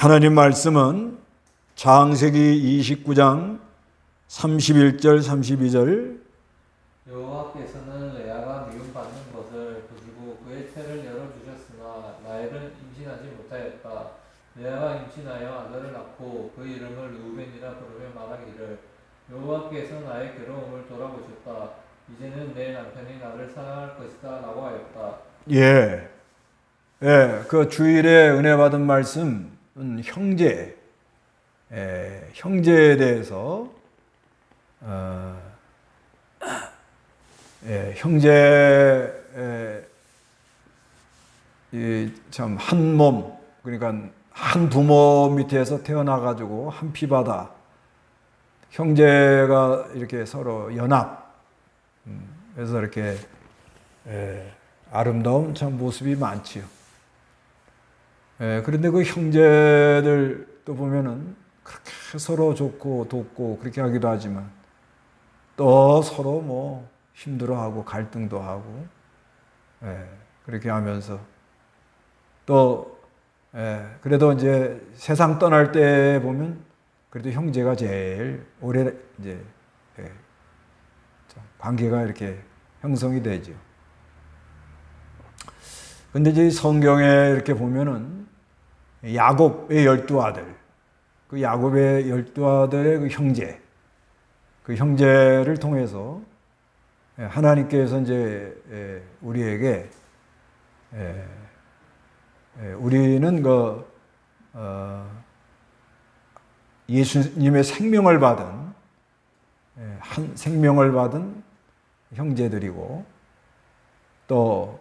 하나님 말씀은 창세기 29장 31절 32절 여호와께서는 레아가 미움받는 것을 보시고 그의 태를 열어주셨으나 라헬은 임신하지 못하였다. 레아가 임신하여 아들을 낳고 그 이름을 르우벤이라 부르며 말하기를 여호와께서 나의 괴로움을 돌아보셨다. 이제는 내 남편이 나를 사랑할 것이다 라고 하였다. 그 주일에 은혜 받은 말씀은 형제에 대해서 형제 참 한 몸, 그러니까 한 부모 밑에서 태어나가지고 한 피바다 형제가 이렇게 서로 연합, 그래서 이렇게 아름다운 참 모습이 많지요. 그런데 그 형제들 또 보면은 그렇게 서로 좋고 돕고 그렇게 하기도 하지만 또 서로 뭐 힘들어하고 갈등도 하고 그렇게 하면서 또 그래도 이제 세상 떠날 때 보면 그래도 형제가 제일 오래 이제 관계가 이렇게 형성이 되죠. 근데 이제 성경에 이렇게 보면은 야곱의 12아들, 그 야곱의 12아들의 그 형제를 통해서 하나님께서 이제 우리에게 우리는 예수님의 생명을 받은 생명을 받은 형제들이고 또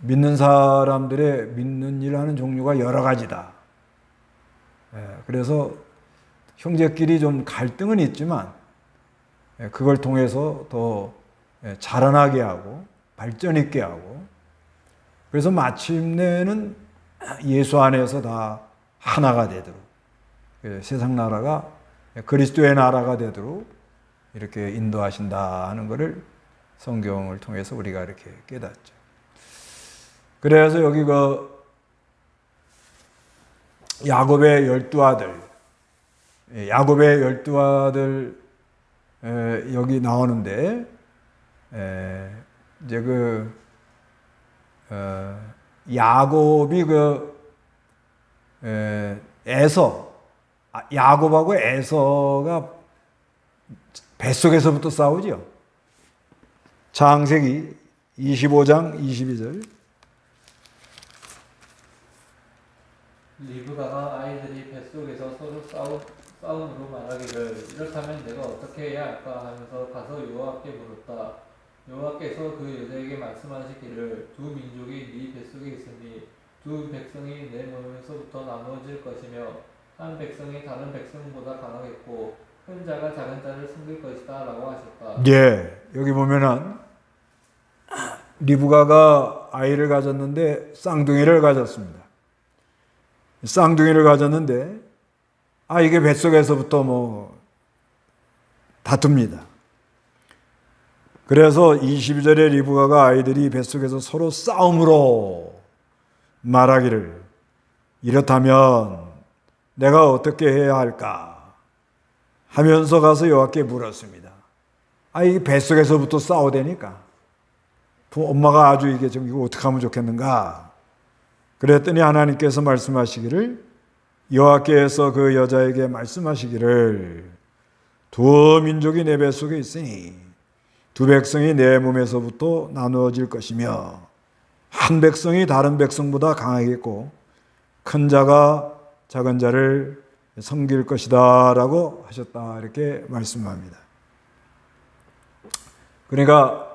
믿는 사람들의 믿는 일 하는 종류가 여러 가지다. 그래서 형제끼리 좀 갈등은 있지만 그걸 통해서 더 자라나게 하고 발전 있게 하고 그래서 마침내는 예수 안에서 다 하나가 되도록 세상 나라가 그리스도의 나라가 되도록 이렇게 인도하신다 하는 것을 성경을 통해서 우리가 이렇게 깨닫죠. 그래서 여기 야곱의 12아들, 여기 나오는데 이제 야곱이 야곱하고 에서가 뱃속에서부터 싸우죠. 창세기 25장 22절 리브가가 아이들이 뱃속에서 서로 싸움으로 말하기를 이렇다면 내가 어떻게 해야 할까 하면서 가서 여호와께 물었다. 여호와께서 그 여자에게 말씀하시기를 두 민족이 네 뱃속에 있으니 두 백성이 내 몸에서부터 나누어질 것이며 한 백성이 다른 백성보다 강하겠고 큰 자가 작은 자를 섬길 것이다 라고 하셨다. 여기 보면은 리브가가 아이를 가졌는데 쌍둥이를 가졌습니다. 쌍둥이를 가졌는데 이게 뱃속에서부터 다툽니다. 그래서 22절에 리브가가 아이들이 뱃속에서 서로 싸움으로 말하기를 이렇다면 내가 어떻게 해야 할까 하면서 가서 여호와께 물었습니다. 이게 뱃속에서부터 싸우다니까 엄마가 아주 이거 어떻게 하면 좋겠는가 그랬더니 하나님께서 말씀하시기를 여호와께서 그 여자에게 말씀하시기를 두 민족이 내 뱃속에 있으니 두 백성이 내 몸에서부터 나누어질 것이며 한 백성이 다른 백성보다 강하겠고 큰 자가 작은 자를 섬길 것이다 라고 하셨다 이렇게 말씀합니다. 그러니까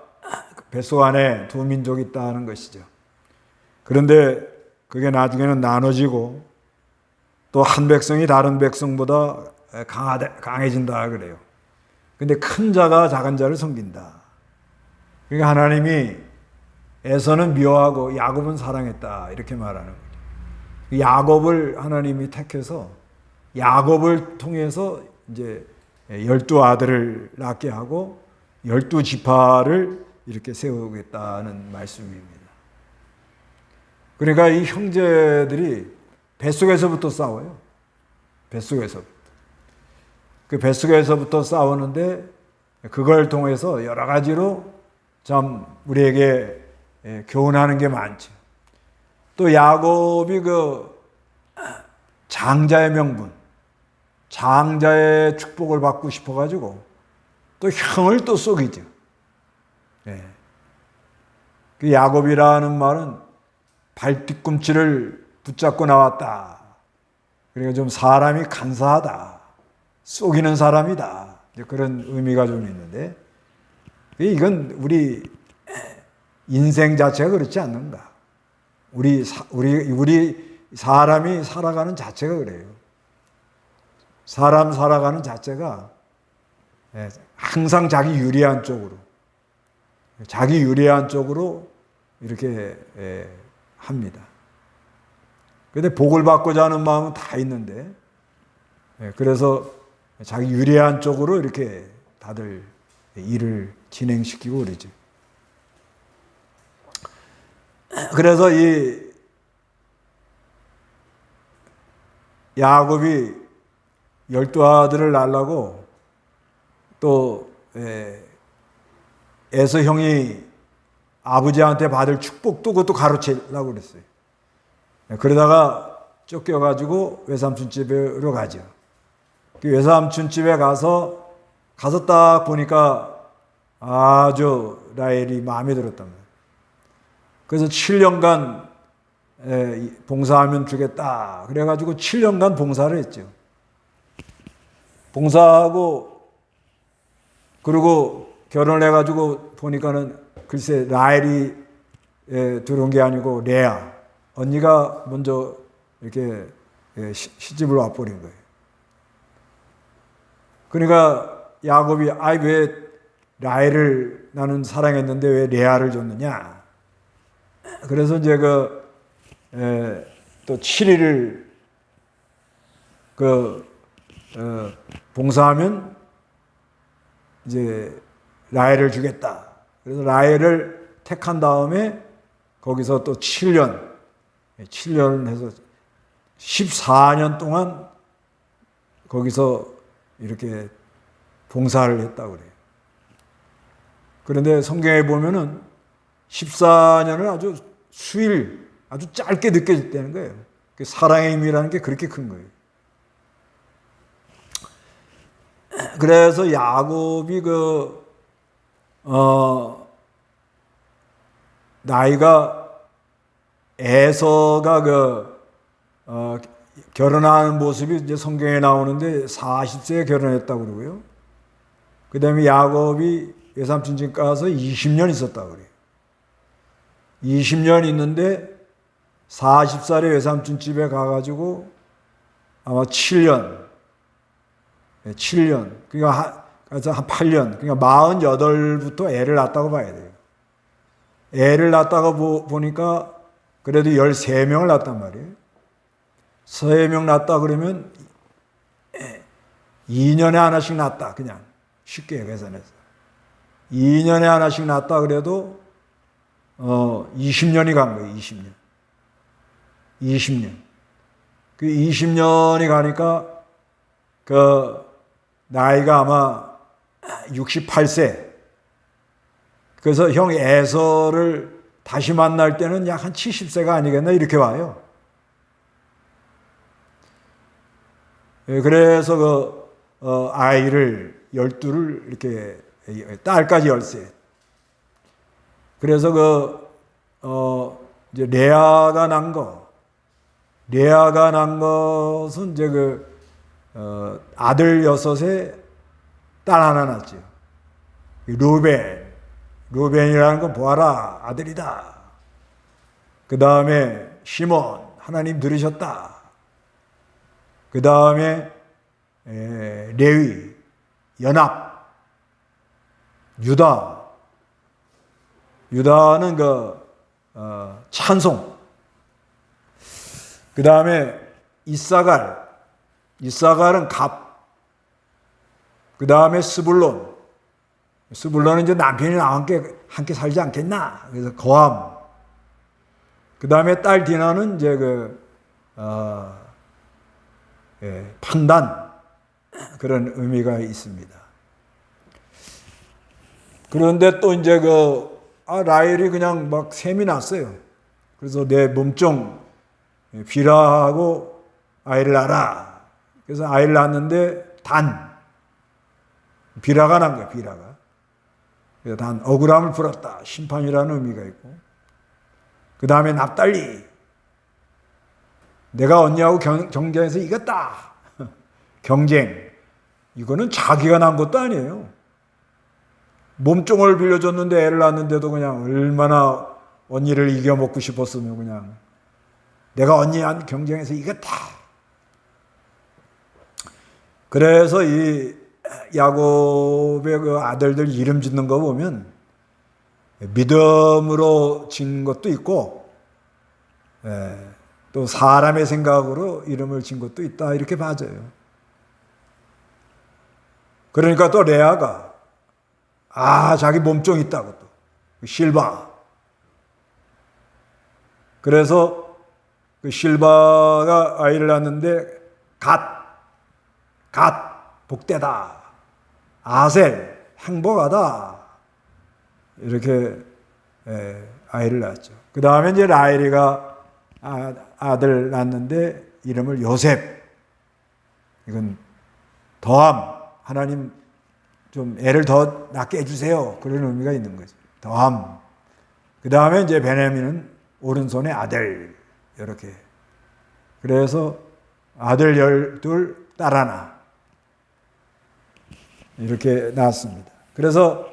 뱃속 안에 두 민족이 있다는 것이죠. 그런데 그게 나중에는 나눠지고 또 한 백성이 다른 백성보다 강해진다 그래요. 근데 큰 자가 작은 자를 섬긴다. 그러니까 하나님이 에서는 미워하고 야곱은 사랑했다 이렇게 말하는 거죠. 야곱을 하나님이 택해서 야곱을 통해서 이제 12아들을 낳게 하고 12지파를 이렇게 세우겠다는 말씀입니다. 그러니까 이 형제들이 뱃속에서부터 싸워요. 뱃속에서부터. 그 뱃속에서부터 싸우는데 그걸 통해서 여러 가지로 참 우리에게 교훈하는 게 많죠. 또 야곱이 그 장자의 명분, 장자의 축복을 받고 싶어가지고 또 형을 또 속이죠. 그 야곱이라는 말은 발뒤꿈치를 붙잡고 나왔다. 그러니까 좀 사람이 간사하다. 속이는 사람이다. 그런 의미가 좀 있는데, 이건 우리 인생 자체가 그렇지 않는가. 우리 사람이 살아가는 자체가 그래요. 사람 살아가는 자체가 항상 자기 유리한 쪽으로 이렇게 합니다. 근데 복을 받고자 하는 마음은 다 있는데, 그래서 자기 유리한 쪽으로 이렇게 다들 일을 진행시키고 그러죠. 그래서 이 야곱이 12아들을 낳으려고 또 에서 형이 아버지한테 받을 축복도 그것도 가로채려고 그랬어요. 그러다가 쫓겨가지고 외삼촌 집으로 가죠. 그 외삼촌 집에 가서 딱 보니까 아주 라헬이 마음에 들었단 말이에요. 그래서 7년간 봉사하면 주겠다. 그래가지고 7년간 봉사를 했죠. 봉사하고 그리고 결혼을 해가지고 보니까는 글쎄 라헬이 들어온 게 아니고 레아 언니가 먼저 이렇게 시집을 와버린 거예요. 그러니까 야곱이 왜 라헬을 나는 사랑했는데 왜 레아를 줬느냐. 그래서 이제 또 7일을 봉사하면 이제 라헬을 주겠다. 그래서 라헬을 택한 다음에 거기서 또 7년을 해서 14년 동안 거기서 이렇게 봉사를 했다고 그래요. 그런데 성경에 보면은 14년을 아주 아주 짧게 느껴졌다는 거예요. 사랑의 의미라는 게 그렇게 큰 거예요. 그래서 야곱이 나이가 에서가 결혼하는 모습이 이제 성경에 나오는데 40세에 결혼했다고 그러고요. 그 다음에 야곱이 외삼촌 집 가서 20년 있었다고 그래요. 20년 있는데 40살에 외삼촌 집에 가가지고 아마 7년. 그러니까 그래서 한 8년. 그러니까 48부터 애를 낳았다고 봐야 돼요. 애를 낳았다가 보니까 그래도 13명을 낳았단 말이에요. 3명 낳았다 그러면 2년에 하나씩 낳았다. 그냥 쉽게 계산해서. 2년에 하나씩 낳았다 그래도 20년이 간 거예요. 20년. 그 20년이 가니까 나이가 아마 68세. 그래서 형 에서를 다시 만날 때는 약 한 70세가 아니겠나 이렇게 와요. 그래서 아이를 12를 이렇게 딸까지 13. 그래서 이제 레아가 난 것은 이제 아들 6에 딸 하나 낳았죠. 루벤이라는 건 보아라 아들이다. 그 다음에 시몬 하나님 들으셨다. 그 다음에 레위, 연합, 유다는 찬송. 그 다음에 이사갈은 갑. 그 다음에 스불론은 이제 남편이랑 함께 살지 않겠나. 그래서 거함. 그 다음에 딸 디나는 이제 판단, 그런 의미가 있습니다. 그런데 또 이제 라헬이 그냥 막 셈이 났어요. 그래서 내 몸종 비라하고 아이를 낳아라. 그래서 아이를 낳았는데 비라가 난 거야, 비라가. 그래서 억울함을 풀었다. 심판이라는 의미가 있고. 그 다음에 납달리. 내가 언니하고 경쟁에서 이겼다. 경쟁. 이거는 자기가 난 것도 아니에요. 몸종을 빌려줬는데 애를 낳았는데도 그냥 얼마나 언니를 이겨먹고 싶었으면 그냥 내가 언니한 경쟁에서 이겼다. 그래서 이 야곱의 그 아들들 이름 짓는 거 보면 믿음으로 짓는 것도 있고 또 사람의 생각으로 이름을 짓는 것도 있다, 이렇게 봐져요. 그러니까 또 레아가 자기 몸종 있다고 또 실바. 그래서 그 실바가 아이를 낳았는데 복되다. 아셀 행복하다. 이렇게 아이를 낳았죠. 그 다음에 이제 라헬이가 아들 낳았는데 이름을 요셉. 이건 더함. 하나님 좀 애를 더 낳게 해주세요. 그런 의미가 있는 거죠. 더함. 그 다음에 이제 베냐민은 오른손의 아들. 이렇게. 그래서 아들 12, 딸 하나. 이렇게 낳았습니다. 그래서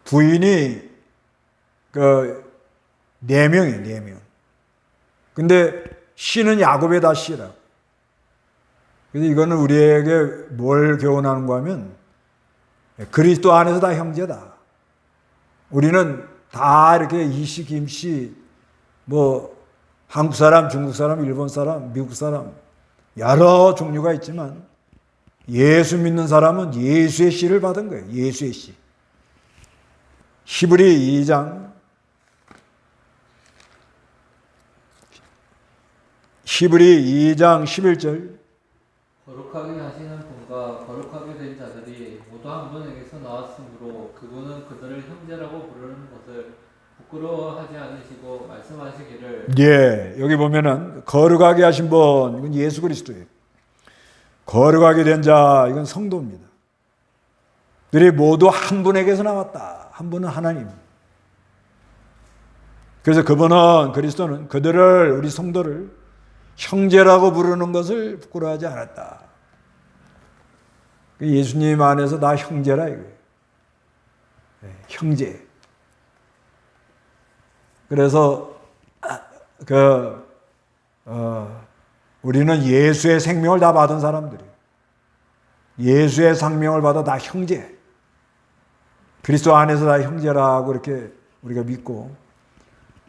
부인이 4명이에요, 4명. 근데 씨는 야곱의 씨라고. 그래서 이거는 우리에게 뭘 교훈하는 거 하면 그리스도 안에서 다 형제다. 우리는 다 이렇게 이씨, 김씨, 한국 사람, 중국 사람, 일본 사람, 미국 사람, 여러 종류가 있지만 예수 믿는 사람은 예수의 씨를 받은 거예요. 예수의 씨. 히브리 2장 11절 거룩하게 하시는 분과 거룩하게 된 자들이 모두 한 분에게서 나왔으므로 그분은 그들을 형제라고 부르는 것을 부끄러워하지 않으시고 말씀하시기를. 여기 보면은 거룩하게 하신 분, 이건 예수 그리스도예요. 거룩하게 된 자, 이건 성도입니다. 그들이 모두 한 분에게서 나왔다. 한 분은 하나님. 그래서 그리스도는 그들을, 우리 성도를 형제라고 부르는 것을 부끄러워하지 않았다. 예수님 안에서 나 형제라 이거예요. 형제. 그래서 우리는 예수의 생명을 다 받은 사람들이에요. 예수의 생명을 받아 다 형제. 그리스도 안에서 다 형제라고 이렇게 우리가 믿고,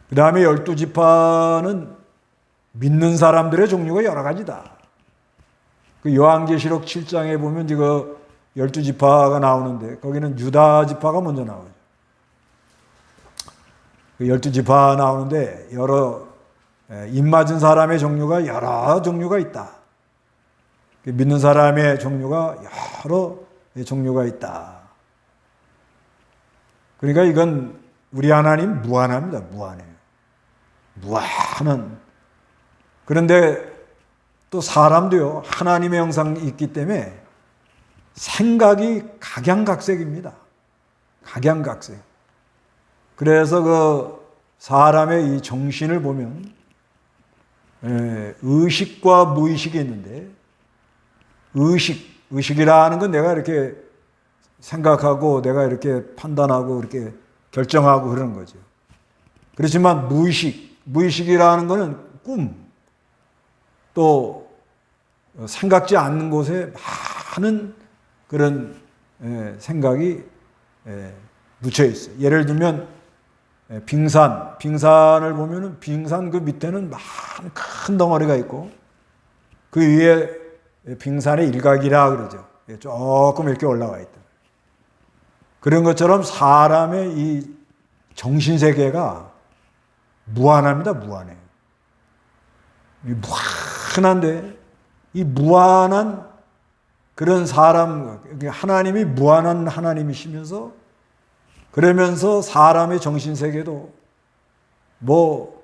그 다음에 12지파는 믿는 사람들의 종류가 여러 가지다. 그 요한계시록 7장에 보면 이거 12지파가 나오는데 거기는 유다 지파가 먼저 나오죠. 그 12지파 나오는데 여러 입맞은 사람의 종류가 여러 종류가 있다. 믿는 사람의 종류가 여러 종류가 있다. 그러니까 이건 우리 하나님 무한합니다. 무한해요. 무한한. 그런데 또 사람도요, 하나님의 형상이 있기 때문에 생각이 각양각색입니다. 각양각색. 그래서 사람의 이 정신을 보면 의식과 무의식이 있는데, 의식이라는 건 내가 이렇게 생각하고 내가 이렇게 판단하고 이렇게 결정하고 그러는 거죠. 그렇지만 무의식이라는 거는 꿈, 또 생각지 않는 곳에 많은 그런 생각이 묻혀 있어요. 예를 들면 빙산을 보면은 빙산 그 밑에는 많은 큰 덩어리가 있고 그 위에 빙산의 일각이라 그러죠. 조금 이렇게 올라와 있다. 그런 것처럼 사람의 이 정신세계가 무한합니다. 무한해요. 이 무한한데 이 무한한 그런 사람, 하나님이 무한한 하나님이시면서 그러면서 사람의 정신세계도 뭐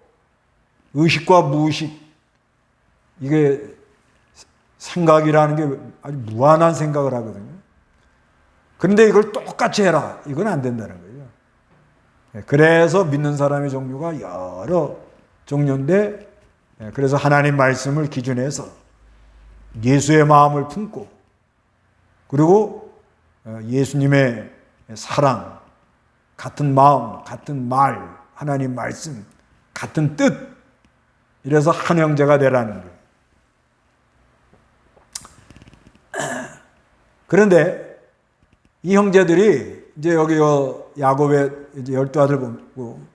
의식과 무의식 이게 생각이라는 게 아주 무한한 생각을 하거든요. 그런데 이걸 똑같이 해라. 이건 안 된다는 거예요. 그래서 믿는 사람의 종류가 여러 종류인데 그래서 하나님 말씀을 기준해서 예수의 마음을 품고 그리고 예수님의 사랑, 같은 마음, 같은 말, 하나님 말씀, 같은 뜻 이래서 한 형제가 되라는 거예요. 그런데 이 형제들이 이제 여기 야곱의 이제 12아들 보고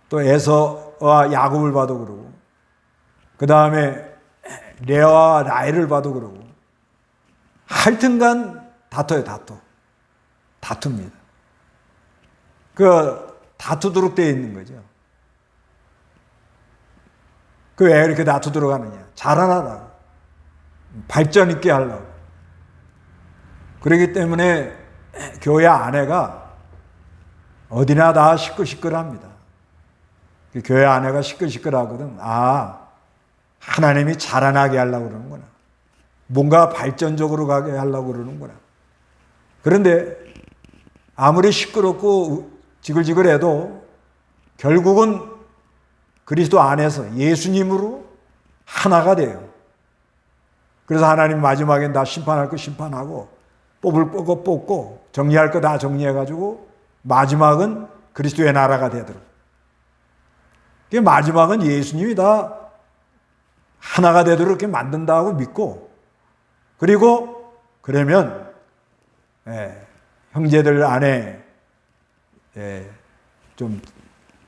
또 에서와 야곱을 봐도 그러고 그 다음에 레아와 라헬을 봐도 그러고 하여튼간 다퉈요. 다툽니다. 그 다투도록 되어 있는 거죠. 그 왜 이렇게 다투도록 하느냐? 자라나라. 발전 있게 하려고. 그렇기 때문에 교회 아내가 어디나 다 시끌시끌합니다. 교회 아내가 시끌시끌하거든. 아, 하나님이 자라나게 하려고 그러는구나. 뭔가 발전적으로 가게 하려고 그러는구나. 그런데 아무리 시끄럽고 지글지글해도 결국은 그리스도 안에서 예수님으로 하나가 돼요. 그래서 하나님 마지막엔 다 심판할 거 심판하고 뽑을 거 뽑고 정리할 거 다 정리해가지고 마지막은 그리스도의 나라가 되도록. 마지막은 예수님이 다 하나가 되도록 이렇게 만든다고 믿고 그리고 그러면 형제들 안에 좀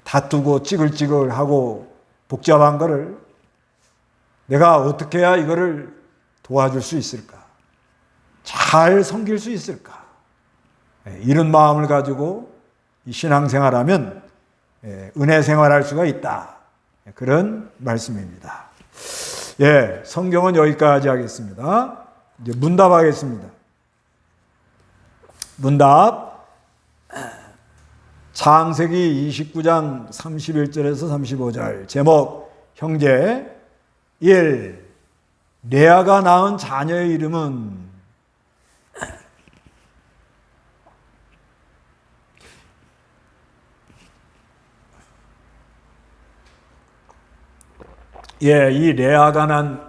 다투고 찌글찌글하고 복잡한 거를 내가 어떻게 해야 이거를 도와줄 수 있을까? 잘 섬길 수 있을까? 이런 마음을 가지고 이 신앙생활하면 은혜 생활할 수가 있다. 그런 말씀입니다. 예, 성경은 여기까지 하겠습니다. 이제 문답하겠습니다. 문답. 창세기 29장 31절에서 35절. 제목 형제 1. 레아가 낳은 자녀의 이름은 이 레아가 낳은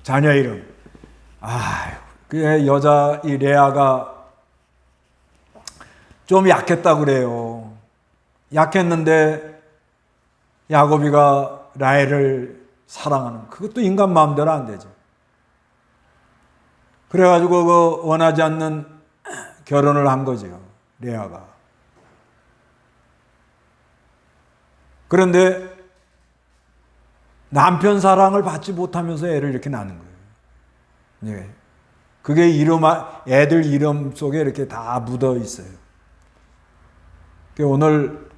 자녀 이름. 그 여자 이 레아가 좀 약했다고 그래요. 약했는데 야곱이가 라헬을 사랑하는 그것도 인간 마음대로 안 되죠. 그래가지고 그 원하지 않는 결혼을 한 거죠. 레아가. 그런데 남편 사랑을 받지 못하면서 애를 이렇게 낳는 거예요. 예. 그게 애들 이름 속에 이렇게 다 묻어 있어요. 오늘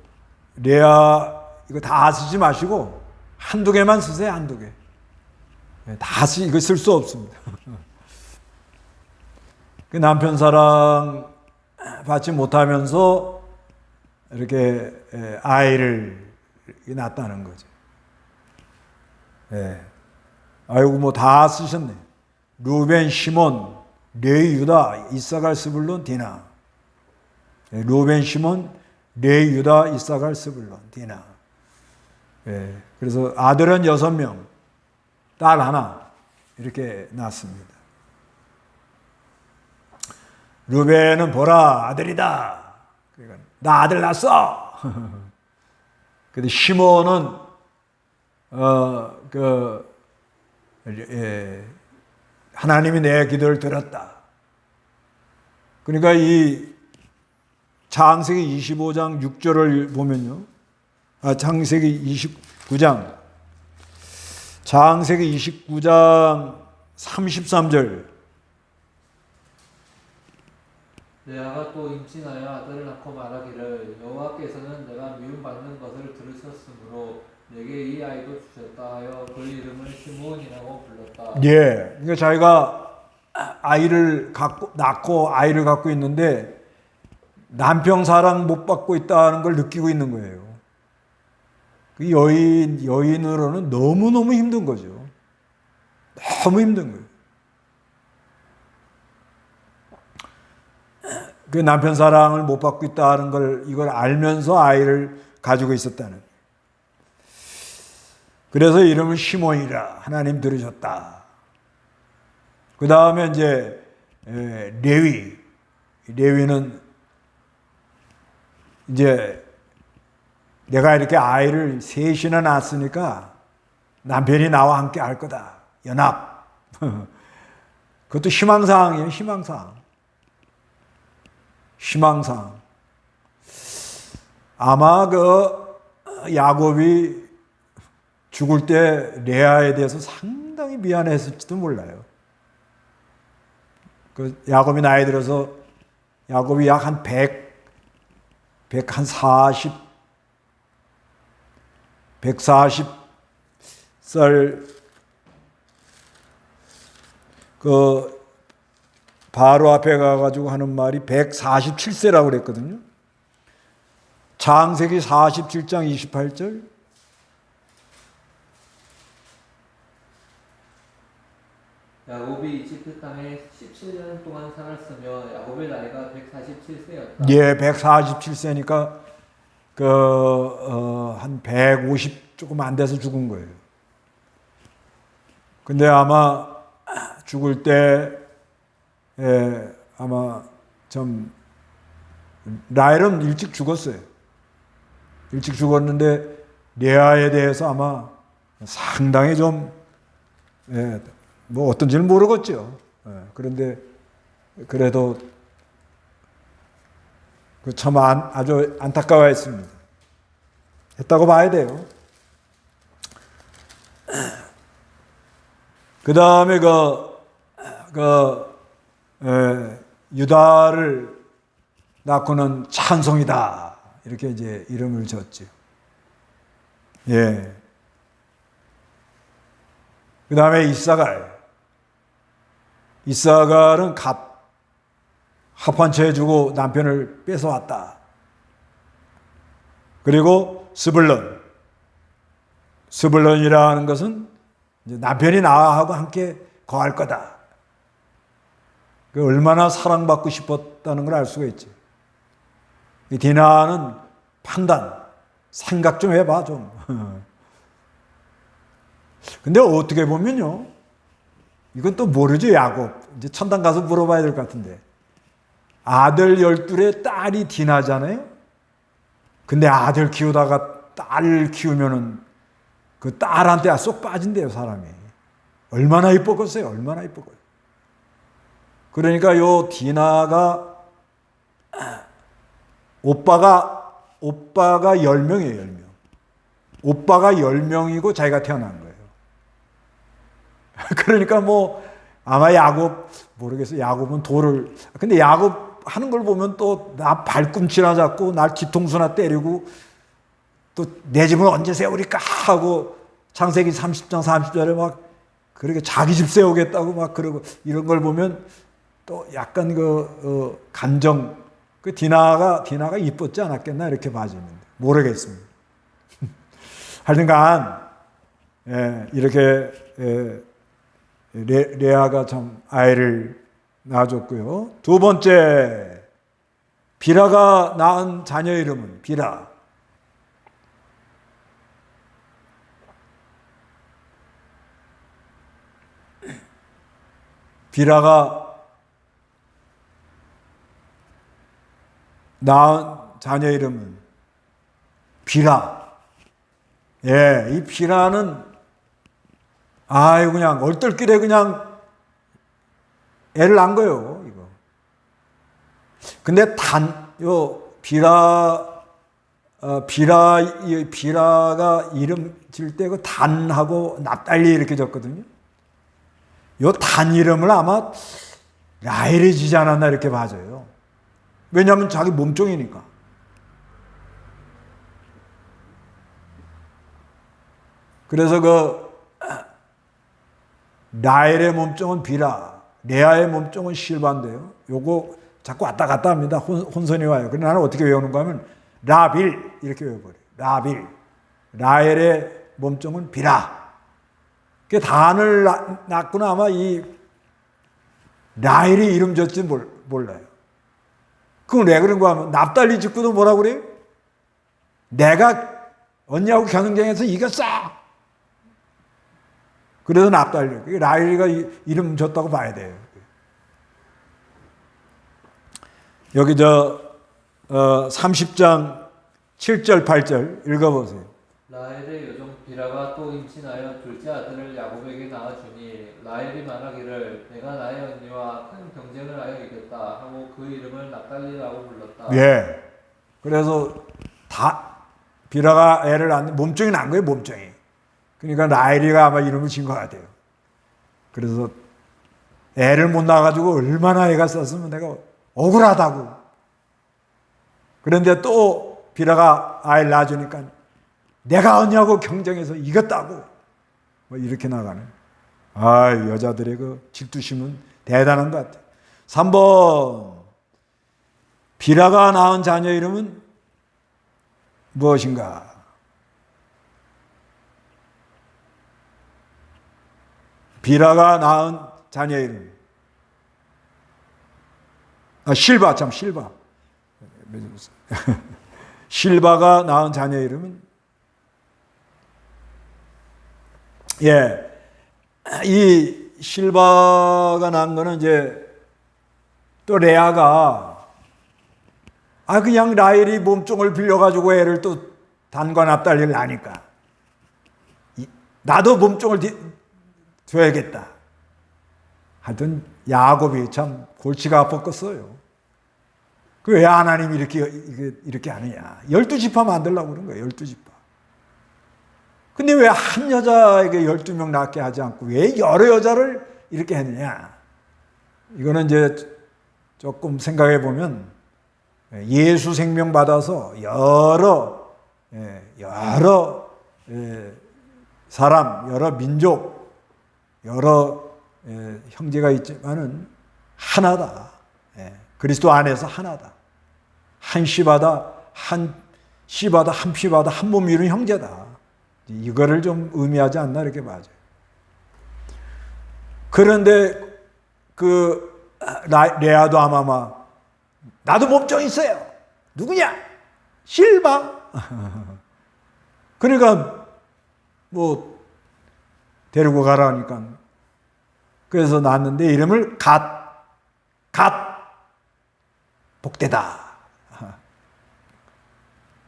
레아 이거 다 쓰지 마시고 한두 개만 쓰세요. 한두 개. 다 이거 쓸 수 없습니다. 그 남편 사랑 받지 못하면서 이렇게 아이를 낳았다는 거죠. 아이고 뭐 다 쓰셨네. 루벤, 시몬, 레위, 유다, 이사갈, 스불론, 디나. 루벤, 시몬, 레위, 유다, 이사갈, 스불론, 디나. 그래서 아들은 6명, 딸 하나 이렇게 낳았습니다. 루벤은 보라 아들이다. 그러니까 나 아들 낳았어. 근데 시몬은 하나님이 내 기도를 들었다. 그러니까 이 창세기 25장 6절을 보면요. 창세기 29장 33절. 레아가 또 임신하여 아들을 낳고 말하기를 여호와께서는 내가 미움받는 것을 들으셨으므로 내게 이 아이도 주셨다 하여 그 이름을 시므온이라고 불렀다. 예, 그러니까 자기가 낳고 아이를 갖고 있는데 남편 사랑 못 받고 있다는 걸 느끼고 있는 거예요. 그 여인으로는 너무너무 힘든 거죠. 너무 힘든 거예요. 그 남편 사랑을 못 받고 있다는 걸 이걸 알면서 아이를 가지고 있었다는. 그래서 이름을 시몬이라 하나님 들으셨다. 그 다음에 이제 레위는 이제 내가 이렇게 아이를 셋이나 낳았으니까 남편이 나와 함께 할 거다. 연합. 그것도 희망사항이에요. 희망사항. 아마 그 야곱이 죽을 때 레아에 대해서 상당히 미안했을지도 몰라요. 그 야곱이 나이 들어서 야곱이 약 한 140살 그 바로 앞에 가가지고 하는 말이 147세라고 그랬거든요. 창세기 47장 28절. 야곱이 이집트 땅에 17년 동안 살았으며 야곱의 나이가 147세였다. 예, 147세니까 한 150 조금 안 돼서 죽은 거예요. 근데 아마 죽을 때 아마 좀 라헬은 일찍 죽었어요. 일찍 죽었는데 레아에 대해서 아마 상당히 좀 뭐 어떤지는 모르겠죠. 그런데 그래도 참 아주 안타까워했습니다. 했다고 봐야 돼요. 그 다음에 유다를 낳고는 찬송이다. 이렇게 이제 이름을 줬죠. 예. 그 다음에 이사갈은 합한채 주고 남편을 뺏어왔다. 그리고 스불론이라는 것은 이제 남편이 나하고 함께 거할 거다. 얼마나 사랑받고 싶었다는 걸 알 수가 있지. 디나는 생각 좀 해봐 좀. 근데 어떻게 보면요, 이건 또 모르죠. 야곱 이제 천당 가서 물어봐야 될 것 같은데, 아들 12에 딸이 디나잖아요. 근데 아들 키우다가 딸 키우면은 그 딸한테 쏙 빠진대요, 사람이. 얼마나 이뻤겠어요, 얼마나 이뻤겠어요. 그러니까 요 디나가 오빠가 10명이에요, 10명. 오빠가 10명이고 자기가 태어난 거예요. 그러니까 뭐 아마 야곱 모르겠어요. 야곱은 근데 야곱 하는 걸 보면 또 나 발꿈치나 잡고 날 뒤통수나 때리고 또 내 집은 언제 세우리까 하고 창세기 30장 30절에 막 그렇게 자기 집 세우겠다고 막 그러고 이런 걸 보면 또 약간 감정, 디나가 이뻤지 않았겠나 이렇게 봐지는데 모르겠습니다. 하여튼간 이렇게 레아가 참 아이를 낳아줬고요. 두 번째, 비라가 낳은 자녀 이름은 비라. 비라가 낳은 자녀 이름은 비라. 예, 이 비라는 그냥 얼떨결에 그냥 애를 낳은 거예요, 이거. 근데 비라가 이름 질 때 그 단하고 납달리 이렇게 졌거든요. 요 단 이름을 아마 라헬이 지지 않았나 이렇게 봐져요. 왜냐하면 자기 몸종이니까. 그래서 그 라헬의 몸종은 비라, 레아의 몸종은 실바인데요. 요거 자꾸 왔다 갔다 합니다. 혼선이 와요. 그런데 나는 어떻게 외우는가 하면 라빌 이렇게 외워버려요. 라빌. 라헬의 몸종은 비라. 그 단을 낳구나 아마 이 라헬이 이름 졌지 몰라요. 그건 왜 그런가 하면 납달리 직구도 뭐라고 그래요? 내가 언니하고 경쟁해서 이겼어. 그래서 납달리. 라헬이가 이름 줬다고 봐야 돼요. 여기 30장 7절 8절 읽어보세요. 라헬의 여종 비라가 또 임신하여 둘째 아들을 야곱에게 낳아주니 라헬이 말하기를 내가 나의 언니와 큰 경쟁을 하여 이겼다 하고 그 이름을 납달리라고 불렀다. 예. 그래서 비라가 애를 낳는 몸종이 난 거예요, 몸종이. 그러니까 라헬이가 아마 이름을 진 것 같아요. 그래서 애를 못 낳아가지고 얼마나 애가 썼으면 내가 억울하다고. 그런데 또 비라가 아이를 낳아주니까 내가 언니하고 경쟁해서 이겼다고. 뭐 이렇게 나가네. 아, 여자들의 그 질투심은 대단한 것 같아요. 3번. 비라가 낳은 자녀 이름은 무엇인가? 비라가 낳은 자녀 이름. 실바. 실바가 낳은 자녀 이름은 이 실바가 낳은 거는 이제 또 레아가 그냥 라헬이 몸종을 빌려가지고 애를 또 단과 납달리를 낳으니까 나도 몸종을 줘야겠다. 하여튼 야곱이 참 골치가 아팠겠어요. 그 왜 하나님이 이렇게 하느냐. 12지파 만들려고 그런 거예요. 12지파. 근데 왜 한 여자에게 12명 낳게 하지 않고 왜 여러 여자를 이렇게 했느냐. 이거는 이제 조금 생각해 보면 예수 생명 받아서 여러 사람, 여러 민족, 여러 형제가 있지만은 하나다. 그리스도 안에서 하나다. 한 씨바다, 한 씨바다, 한 피바다, 한 몸 이루는 형제다. 이거를 좀 의미하지 않나 이렇게 봐요. 그런데 그 레아도 아마 나도 몸종 있어요. 누구냐? 실바. 그러니까 뭐 데리고 가라니까. 그래서 낳았는데 이름을 갓 복되다.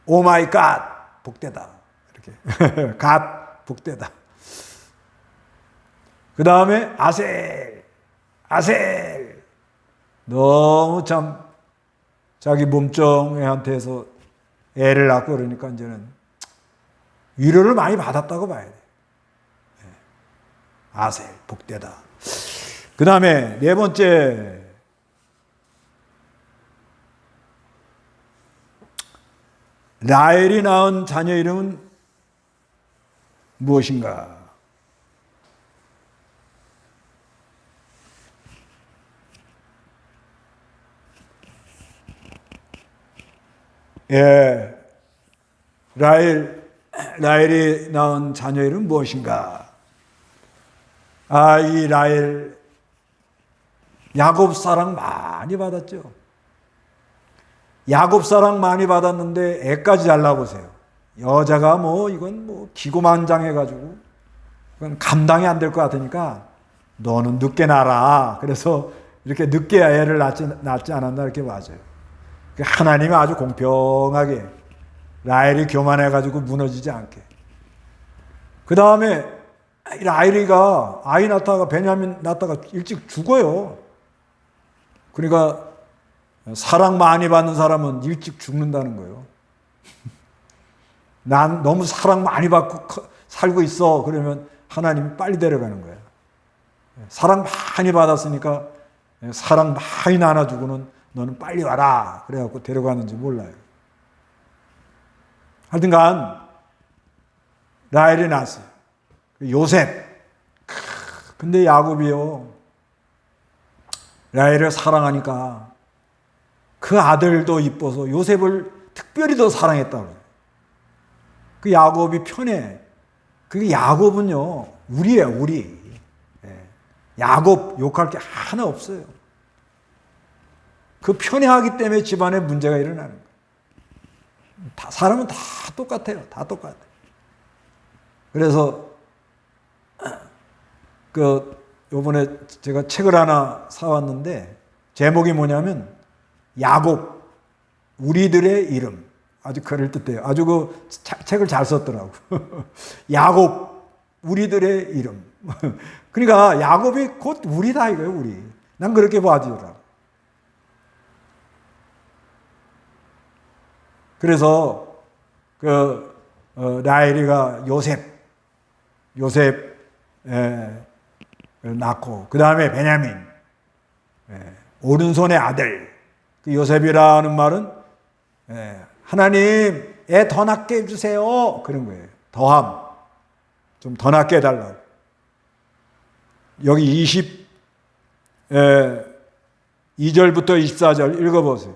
오 마이 갓 복되다. 이렇게 갓 복되다. 그 다음에 아셀. 너무 참 자기 몸종한테서 애를 낳고 그러니까 이제는 위로를 많이 받았다고 봐야 돼. 아셀 복되다. 그 다음에 네 번째 라헬이 낳은 자녀 이름은 무엇인가? 라헬이 낳은 자녀 이름은 무엇인가? 이 라헬 야곱 사랑 많이 받았죠. 야곱 사랑 많이 받았는데 애까지 잘라보세요. 여자가 이건 기고만장해가지고 이건 감당이 안 될 것 같으니까 너는 늦게 낳아라. 그래서 이렇게 늦게 애를 낳지 않았나 이렇게 맞아요. 하나님이 아주 공평하게 라헬이 교만해가지고 무너지지 않게. 그 다음에 라헬이가 아이 낳다가 베냐민 낳다가 일찍 죽어요. 그러니까 사랑 많이 받는 사람은 일찍 죽는다는 거예요. 난 너무 사랑 많이 받고 살고 있어. 그러면 하나님이 빨리 데려가는 거예요. 사랑 많이 받았으니까 사랑 많이 나눠주고는 너는 빨리 와라. 그래갖고 데려가는지 몰라요. 하여튼간 라헬이 낳았어요. 요셉. 근데 야곱이요, 라헬을 사랑하니까 그 아들도 이뻐서 요셉을 특별히 더 사랑했다고. 그 야곱이 편해. 그 야곱은요, 우리예요, 우리. 야곱 욕할 게 하나 없어요. 그 편애하기 때문에 집안에 문제가 일어나는 거예요. 사람은 다 똑같아요. 다 똑같아요. 그래서 요번에 제가 책을 하나 사왔는데 제목이 뭐냐면 야곱 우리들의 이름. 아주 그럴듯해요. 아주 책을 잘 썼더라고. 야곱 우리들의 이름. 그러니까 야곱이 곧 우리다 이거예요, 우리. 난 그렇게 봐주더라고. 그래서 라헬이가 요셉 낳고, 그 다음에 베냐민, 오른손의 아들. 그 요셉이라는 말은 하나님 애 더 낳게 해주세요, 그런 거예요. 더함, 좀 더 낳게 해달라고. 여기 22절부터 24절 읽어보세요.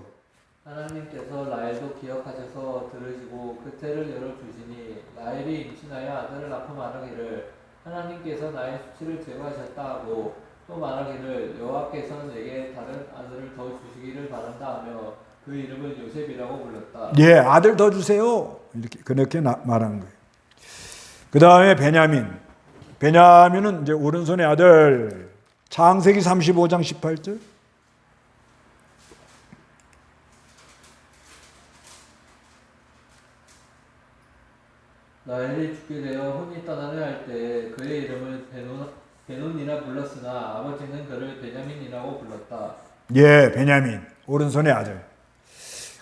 하나님께서 라헬도 기억하셔서 들으시고 그 태를 열어주시니 라헬이 임신하여 아들을 낳고 말하기를 하나님께서 나의 수치를 제거하셨다 하고 또 말하기를 여호와께서 내게 다른 아들을 더 주시기를 바란다 하며 그 이름을 요셉이라고 불렀다. 예, 아들 더 주세요. 그렇게 말한 거예요. 그 다음에 베냐민은 이제 오른손의 아들. 창세기 35장 18절. 라헬이 죽게 되어 혼이 떠나려 할 때 그의 이름을 베논이라 불렀으나 아버지는 그를 베냐민이라고 불렀다. 예, 베냐민 오른손의 아들.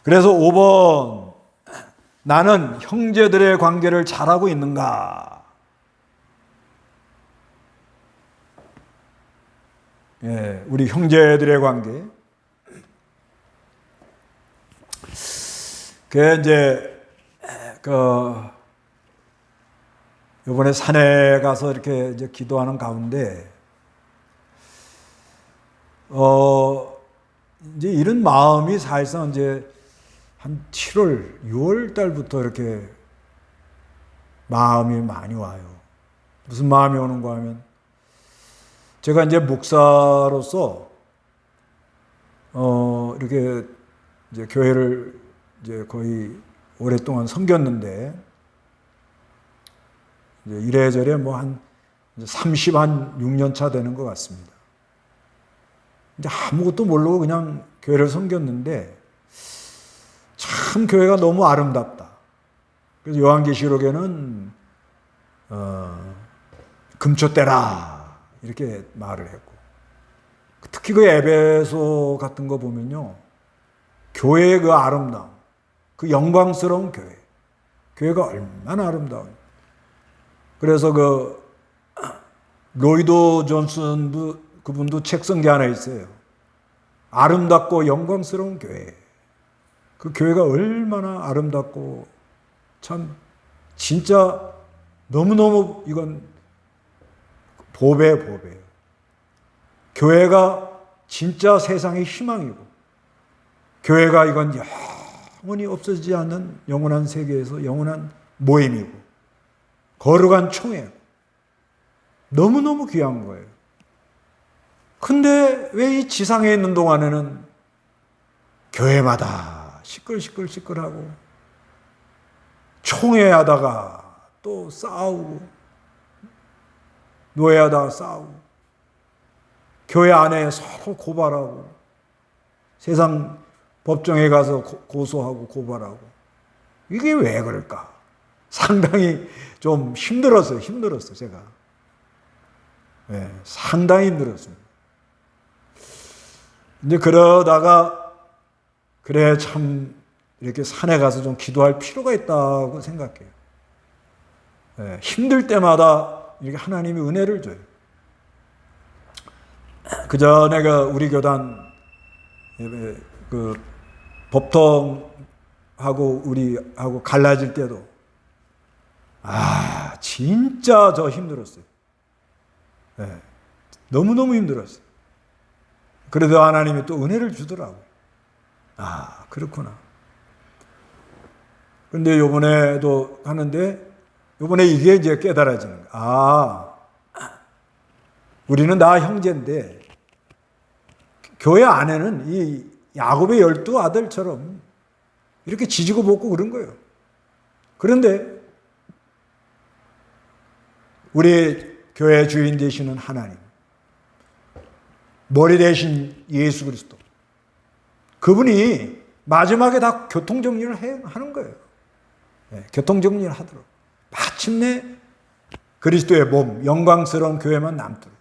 그래서 5번, 나는 형제들의 관계를 잘하고 있는가? 예, 우리 형제들의 관계. 이번에 산에 가서 이렇게 이제 기도하는 가운데, 이제 이런 마음이 사실상 이제 한 7월, 6월 달부터 이렇게 마음이 많이 와요. 무슨 마음이 오는가 하면, 제가 이제 목사로서, 이렇게 이제 교회를 이제 거의 오랫동안 섬겼는데, 이제 이래저래 뭐 한 36년 차 되는 것 같습니다. 이제 아무것도 모르고 그냥 교회를 섬겼는데, 참 교회가 너무 아름답다. 그래서 요한계시록에는 금초대라 이렇게 말을 했고, 특히 그 에베소 같은 거 보면요, 교회의 그 아름다움, 그 영광스러운 교회가 얼마나 아름다워요. 그래서 로이드 존슨 그분도 책 쓴 게 하나 있어요. 아름답고 영광스러운 교회. 그 교회가 얼마나 아름답고 참 진짜 너무너무 이건 보배예요. 교회가 진짜 세상의 희망이고, 교회가 이건 영원히 없어지지 않는 영원한 세계에서 영원한 모임이고, 거룩한 총회예요. 너무너무 귀한 거예요. 근데 왜 이 지상에 있는 동안에는 교회마다 시끌시끌하고 총회하다가 또 싸우고 노예하다가 싸우고 교회 안에 서로 고발하고 세상 법정에 가서 고소하고 고발하고, 이게 왜 그럴까? 상당히 좀 힘들었어요, 제가. 네, 상당히 힘들었습니다. 이제 그러다가, 그래, 참, 이렇게 산에 가서 좀 기도할 필요가 있다고 생각해요. 네, 힘들 때마다 이렇게 하나님이 은혜를 줘요. 그 전에 우리 교단 그 법통하고 우리하고 갈라질 때도 진짜 저 힘들었어요. 네. 너무너무 힘들었어요. 그래도 하나님이 또 은혜를 주더라고요. 그렇구나. 근데 요번에도 하는데, 요번에 이게 이제 깨달아지는 거야. 우리는 다 형제인데, 교회 안에는 이 야곱의 12 아들처럼 이렇게 지지고 볶고 그런 거예요. 그런데, 우리 교회 주인 되시는 하나님, 머리 대신 예수 그리스도, 그분이 마지막에 다 교통정리를 하는 거예요. 교통정리를 하도록. 마침내 그리스도의 몸, 영광스러운 교회만 남도록.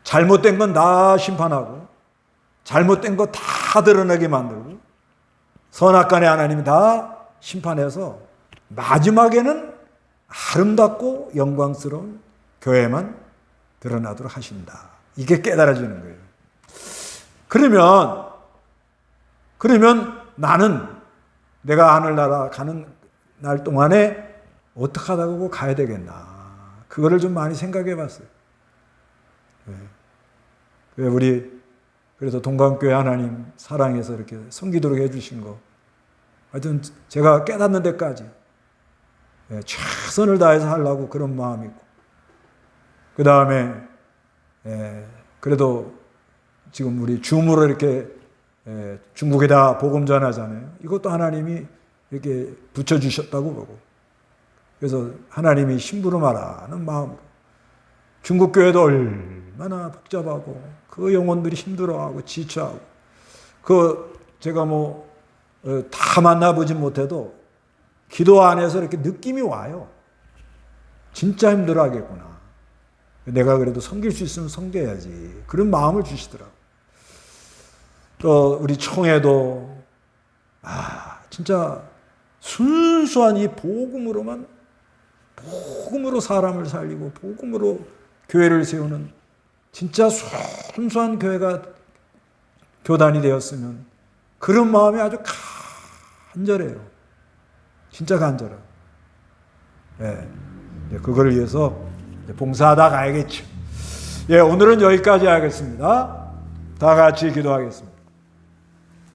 잘못된 건 다 심판하고, 잘못된 거 다 드러나게 만들고, 선악간의 하나님이 다 심판해서 마지막에는 아름답고 영광스러운 교회만 드러나도록 하신다. 이게 깨달아지는 거예요. 그러면 나는 내가 하늘나라 가는 날 동안에 어떻게 하다고 가야 되겠나. 그거를 좀 많이 생각해 봤어요. 우리 그래서 동강교회 하나님 사랑해서 이렇게 섬기도록 해주신 거, 하여튼 제가 깨닫는 데까지 최선을 다해서 하려고 그런 마음이 있고, 그 다음에 그래도 지금 우리 줌으로 이렇게 중국에다 복음 전하잖아요. 이것도 하나님이 이렇게 붙여주셨다고 보고, 그래서 하나님이 심부름하라는 마음. 중국 교회도 얼마나 복잡하고 그 영혼들이 힘들어하고 지쳐하고, 제가 다 만나보진 못해도 기도 안에서 이렇게 느낌이 와요. 진짜 힘들어하겠구나. 내가 그래도 섬길 수 있으면 섬겨야지. 그런 마음을 주시더라고. 또 우리 총회도 진짜 순수한 이 복음으로 사람을 살리고 복음으로 교회를 세우는 진짜 순수한 교회가 교단이 되었으면, 그런 마음이 아주 간절해요. 진짜 간절해요. 그걸 위해서 봉사하다 가야겠죠. 오늘은 여기까지 하겠습니다. 다 같이 기도하겠습니다.